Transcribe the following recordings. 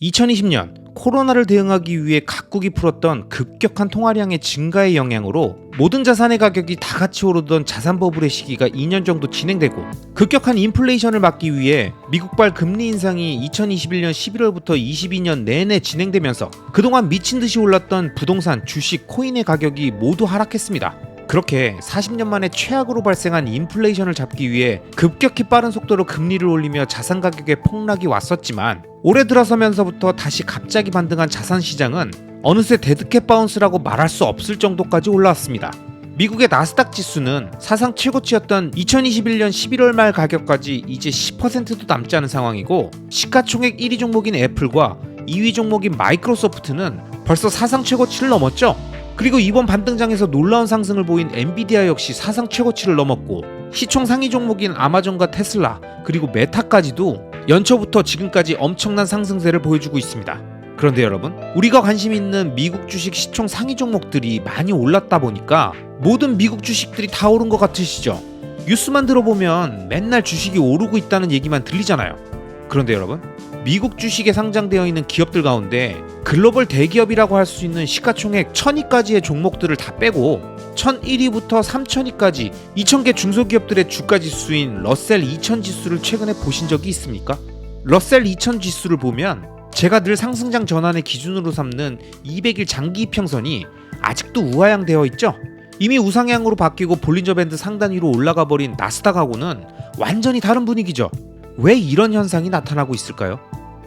2020년 코로나를 대응하기 위해 각국이 풀었던 급격한 통화량의 증가의 영향으로 모든 자산의 가격이 다 같이 오르던 자산 버블의 시기가 2년 정도 진행되고, 급격한 인플레이션을 막기 위해 미국발 금리 인상이 2021년 11월부터 22년 내내 진행되면서 그동안 미친 듯이 올랐던 부동산, 주식, 코인의 가격이 모두 하락했습니다. 그렇게 40년 만에 최악으로 발생한 인플레이션을 잡기 위해 급격히 빠른 속도로 금리를 올리며 자산 가격의 폭락이 왔었지만, 올해 들어서면서부터 다시 갑자기 반등한 자산 시장은 어느새 데드캣 바운스라고 말할 수 없을 정도까지 올라왔습니다. 미국의 나스닥 지수는 사상 최고치였던 2021년 11월 말 가격까지 이제 10%도 남지 않은 상황이고, 시가총액 1위 종목인 애플과 2위 종목인 마이크로소프트는 벌써 사상 최고치를 넘었죠. 그리고 이번 반등장에서 놀라운 상승을 보인 엔비디아 역시 사상 최고치를 넘었고, 시총 상위 종목인 아마존과 테슬라, 그리고 메타까지도 연초부터 지금까지 엄청난 상승세를 보여주고 있습니다. 그런데 여러분, 우리가 관심 있는 미국 주식 시총 상위 종목들이 많이 올랐다 보니까 모든 미국 주식들이 다 오른 것 같으시죠? 뉴스만 들어보면 맨날 주식이 오르고 있다는 얘기만 들리잖아요. 그런데 여러분, 미국 주식에 상장되어 있는 기업들 가운데 글로벌 대기업이라고 할 수 있는 시가총액 1000위까지의 종목들을 다 빼고 1001위부터 3000위까지 2000개 중소기업들의 주가 지수인 러셀 2000 지수를 최근에 보신 적이 있습니까? 러셀 2000 지수를 보면 제가 늘 상승장 전환의 기준으로 삼는 200일 장기 이평선이 아직도 우하향되어 있죠? 이미 우상향으로 바뀌고 볼린저 밴드 상단 위로 올라가 버린 나스닥하고는 완전히 다른 분위기죠. 왜 이런 현상이 나타나고 있을까요?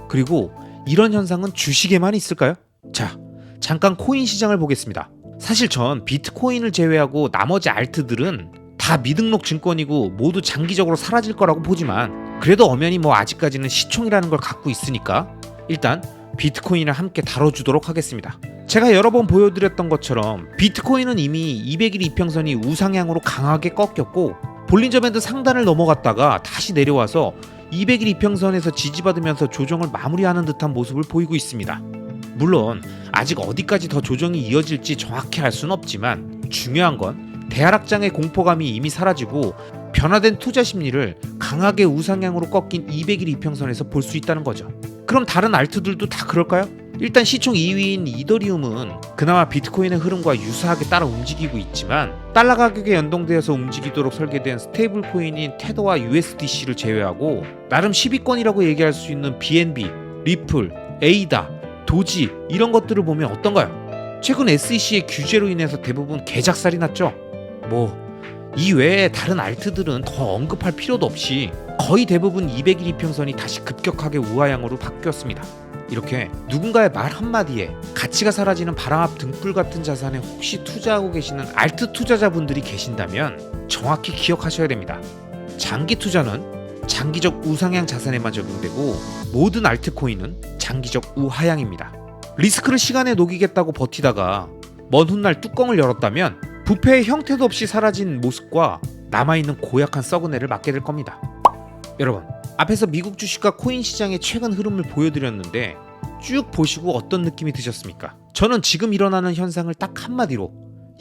그리고 이런 현상은 주식에만 있을까요? 자, 잠깐 코인 시장을 보겠습니다. 사실 전 비트코인을 제외하고 나머지 알트들은 다 미등록 증권이고 모두 장기적으로 사라질 거라고 보지만, 그래도 엄연히 아직까지는 시총이라는 걸 갖고 있으니까 일단 비트코인을 함께 다뤄주도록 하겠습니다. 제가 여러 번 보여드렸던 것처럼 비트코인은 이미 200일 이평선이 우상향으로 강하게 꺾였고, 볼린저 밴드 상단을 넘어갔다가 다시 내려와서 200일 이평선에서 지지받으면서 조정을 마무리하는 듯한 모습을 보이고 있습니다. 물론 아직 어디까지 더 조정이 이어질지 정확히 알 수는 없지만, 중요한 건 대하락장의 공포감이 이미 사라지고 변화된 투자 심리를 강하게 우상향으로 꺾인 200일 이평선에서 볼 수 있다는 거죠. 그럼 다른 알트들도 다 그럴까요? 일단 시총 2위인 이더리움은 그나마 비트코인의 흐름과 유사하게 따라 움직이고 있지만, 달러 가격에 연동되어서 움직이도록 설계된 스테이블 코인인 테더와 USDC를 제외하고 나름 10위권이라고 얘기할 수 있는 BNB, 리플, 에이다, 도지 이런 것들을 보면 어떤가요? 최근 SEC의 규제로 인해서 대부분 개작살이 났죠. 이 외에 다른 알트들은 더 언급할 필요도 없이 거의 대부분 200일 이평선이 다시 급격하게 우하향으로 바뀌었습니다. 이렇게 누군가의 말 한마디에 가치가 사라지는 바람 앞 등불 같은 자산에 혹시 투자하고 계시는 알트 투자자분들이 계신다면 정확히 기억하셔야 됩니다. 장기 투자는 장기적 우상향 자산에만 적용되고 모든 알트코인은 장기적 우하향입니다. 리스크를 시간에 녹이겠다고 버티다가 먼 훗날 뚜껑을 열었다면 부패의 형태도 없이 사라진 모습과 남아있는 고약한 썩은 애를 맞게 될 겁니다. 여러분, 앞에서 미국 주식과 코인 시장의 최근 흐름을 보여드렸는데 쭉 보시고 어떤 느낌이 드셨습니까? 저는 지금 일어나는 현상을 딱 한마디로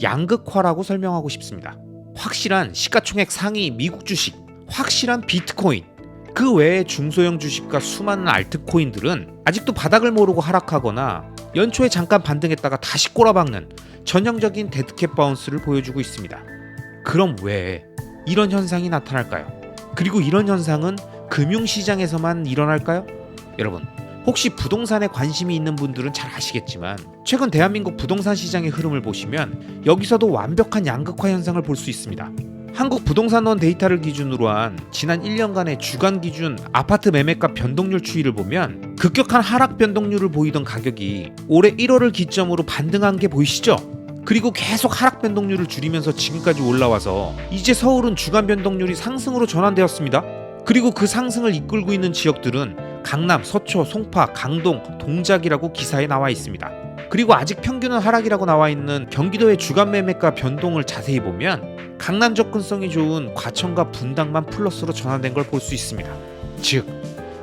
양극화라고 설명하고 싶습니다. 확실한 시가총액 상위 미국 주식, 확실한 비트코인, 그 외의 중소형 주식과 수많은 알트코인들은 아직도 바닥을 모르고 하락하거나 연초에 잠깐 반등했다가 다시 꼬라박는 전형적인 데드캣 바운스를 보여주고 있습니다. 그럼 왜 이런 현상이 나타날까요? 그리고 이런 현상은 금융시장에서만 일어날까요? 여러분, 혹시 부동산에 관심이 있는 분들은 잘 아시겠지만 최근 대한민국 부동산 시장의 흐름을 보시면 여기서도 완벽한 양극화 현상을 볼 수 있습니다. 한국부동산원 데이터를 기준으로 한 지난 1년간의 주간 기준 아파트 매매가 변동률 추이를 보면 급격한 하락 변동률을 보이던 가격이 올해 1월을 기점으로 반등한 게 보이시죠? 그리고 계속 하락 변동률을 줄이면서 지금까지 올라와서 이제 서울은 주간 변동률이 상승으로 전환되었습니다. 그리고 그 상승을 이끌고 있는 지역들은 강남, 서초, 송파, 강동, 동작이라고 기사에 나와 있습니다. 그리고 아직 평균은 하락이라고 나와 있는 경기도의 주간 매매가 변동을 자세히 보면 강남 접근성이 좋은 과천과 분당만 플러스로 전환된 걸 볼 수 있습니다. 즉,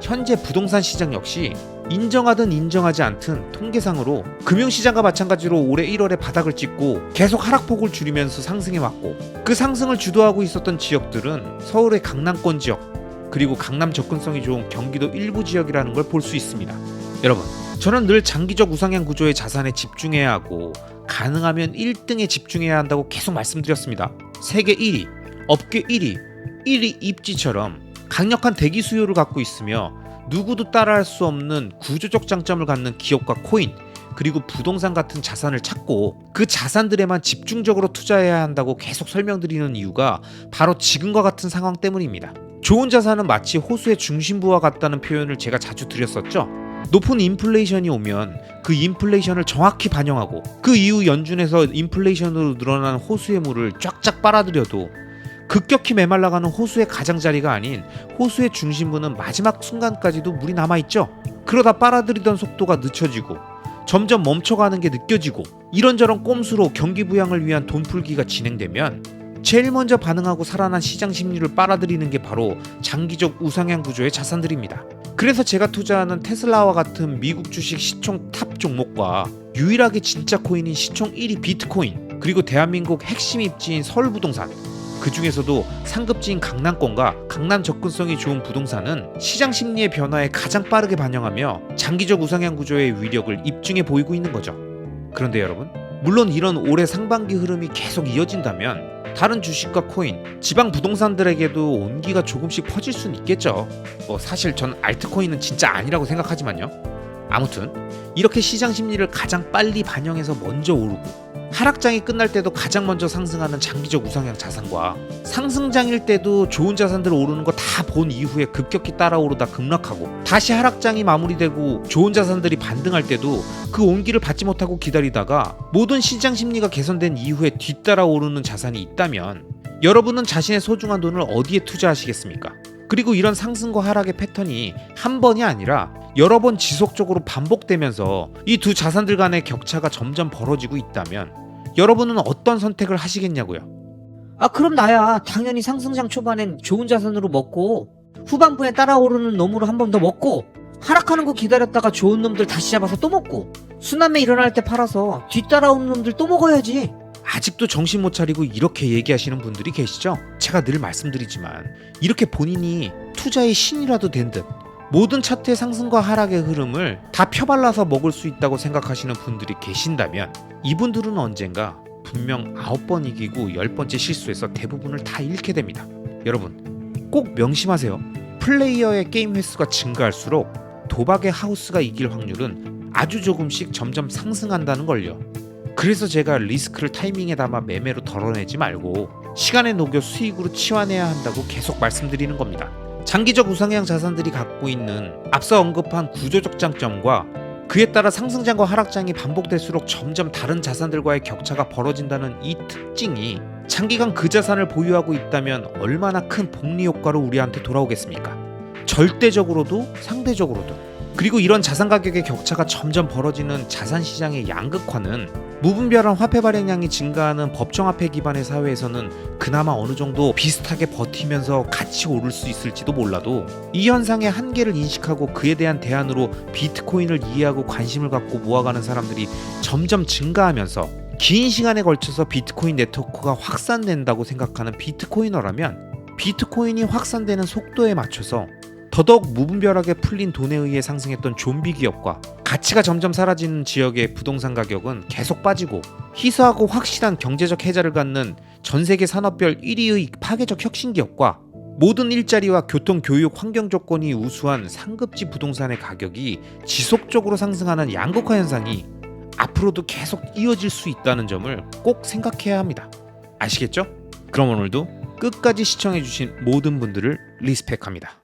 현재 부동산 시장 역시 인정하든 인정하지 않든 통계상으로 금융시장과 마찬가지로 올해 1월에 바닥을 찍고 계속 하락폭을 줄이면서 상승해왔고, 그 상승을 주도하고 있었던 지역들은 서울의 강남권 지역, 그리고 강남 접근성이 좋은 경기도 일부 지역이라는 걸 볼 수 있습니다. 여러분, 저는 늘 장기적 우상향 구조의 자산에 집중해야 하고 가능하면 1등에 집중해야 한다고 계속 말씀드렸습니다. 세계 1위, 업계 1위, 1위 입지처럼 강력한 대기 수요를 갖고 있으며 누구도 따라할 수 없는 구조적 장점을 갖는 기업과 코인, 그리고 부동산 같은 자산을 찾고 그 자산들에만 집중적으로 투자해야 한다고 계속 설명드리는 이유가 바로 지금과 같은 상황 때문입니다. 좋은 자산은 마치 호수의 중심부와 같다는 표현을 제가 자주 드렸었죠. 높은 인플레이션이 오면 그 인플레이션을 정확히 반영하고 그 이후 연준에서 인플레이션으로 늘어난 호수의 물을 쫙쫙 빨아들여도 급격히 메말라가는 호수의 가장자리가 아닌 호수의 중심부는 마지막 순간까지도 물이 남아있죠. 그러다 빨아들이던 속도가 늦춰지고 점점 멈춰가는 게 느껴지고 이런저런 꼼수로 경기 부양을 위한 돈풀기가 진행되면 제일 먼저 반응하고 살아난 시장 심리를 빨아들이는 게 바로 장기적 우상향 구조의 자산들입니다. 그래서 제가 투자하는 테슬라와 같은 미국 주식 시총 탑 종목과 유일하게 진짜 코인인 시총 1위 비트코인, 그리고 대한민국 핵심 입지인 서울부동산, 그 중에서도 상급지인 강남권과 강남 접근성이 좋은 부동산은 시장 심리의 변화에 가장 빠르게 반영하며 장기적 우상향 구조의 위력을 입증해 보이고 있는 거죠. 그런데 여러분, 물론 이런 올해 상반기 흐름이 계속 이어진다면 다른 주식과 코인, 지방 부동산들에게도 온기가 조금씩 퍼질 수는 있겠죠. 사실 전 알트코인은 진짜 아니라고 생각하지만요. 아무튼 이렇게 시장 심리를 가장 빨리 반영해서 먼저 오르고 하락장이 끝날 때도 가장 먼저 상승하는 장기적 우상향 자산과 상승장일 때도 좋은 자산들 오르는 거 다 본 이후에 급격히 따라오르다 급락하고 다시 하락장이 마무리되고 좋은 자산들이 반등할 때도 그 온기를 받지 못하고 기다리다가 모든 시장 심리가 개선된 이후에 뒤따라 오르는 자산이 있다면 여러분은 자신의 소중한 돈을 어디에 투자하시겠습니까? 그리고 이런 상승과 하락의 패턴이 한 번이 아니라 여러 번 지속적으로 반복되면서 이 두 자산들 간의 격차가 점점 벌어지고 있다면 여러분은 어떤 선택을 하시겠냐고요? 그럼 나야 당연히 상승장 초반엔 좋은 자산으로 먹고 후반부에 따라오르는 놈으로 한 번 더 먹고 하락하는 거 기다렸다가 좋은 놈들 다시 잡아서 또 먹고 순환매 일어날 때 팔아서 뒤따라오는 놈들 또 먹어야지. 아직도 정신 못 차리고 이렇게 얘기하시는 분들이 계시죠? 제가 늘 말씀드리지만 이렇게 본인이 투자의 신이라도 된 듯 모든 차트의 상승과 하락의 흐름을 다 펴발라서 먹을 수 있다고 생각하시는 분들이 계신다면 이분들은 언젠가 분명 9번 이기고 10번째 실수해서 대부분을 다 잃게 됩니다. 여러분 꼭 명심하세요. 플레이어의 게임 횟수가 증가할수록 도박의 하우스가 이길 확률은 아주 조금씩 점점 상승한다는 걸요. 그래서 제가 리스크를 타이밍에 담아 매매로 덜어내지 말고 시간에 녹여 수익으로 치환해야 한다고 계속 말씀드리는 겁니다. 장기적 우상향 자산들이 갖고 있는 앞서 언급한 구조적 장점과 그에 따라 상승장과 하락장이 반복될수록 점점 다른 자산들과의 격차가 벌어진다는 이 특징이 장기간 그 자산을 보유하고 있다면 얼마나 큰 복리 효과로 우리한테 돌아오겠습니까? 절대적으로도 상대적으로도. 그리고 이런 자산 가격의 격차가 점점 벌어지는 자산 시장의 양극화는 무분별한 화폐 발행량이 증가하는 법정화폐 기반의 사회에서는 그나마 어느 정도 비슷하게 버티면서 같이 오를 수 있을지도 몰라도 이 현상의 한계를 인식하고 그에 대한 대안으로 비트코인을 이해하고 관심을 갖고 모아가는 사람들이 점점 증가하면서 긴 시간에 걸쳐서 비트코인 네트워크가 확산된다고 생각하는 비트코이너라면 비트코인이 확산되는 속도에 맞춰서 더더욱 무분별하게 풀린 돈에 의해 상승했던 좀비 기업과 가치가 점점 사라지는 지역의 부동산 가격은 계속 빠지고 희소하고 확실한 경제적 혜자를 갖는 전세계 산업별 1위의 파괴적 혁신 기업과 모든 일자리와 교통, 교육, 환경 조건이 우수한 상급지 부동산의 가격이 지속적으로 상승하는 양극화 현상이 앞으로도 계속 이어질 수 있다는 점을 꼭 생각해야 합니다. 아시겠죠? 그럼 오늘도 끝까지 시청해주신 모든 분들을 리스펙합니다.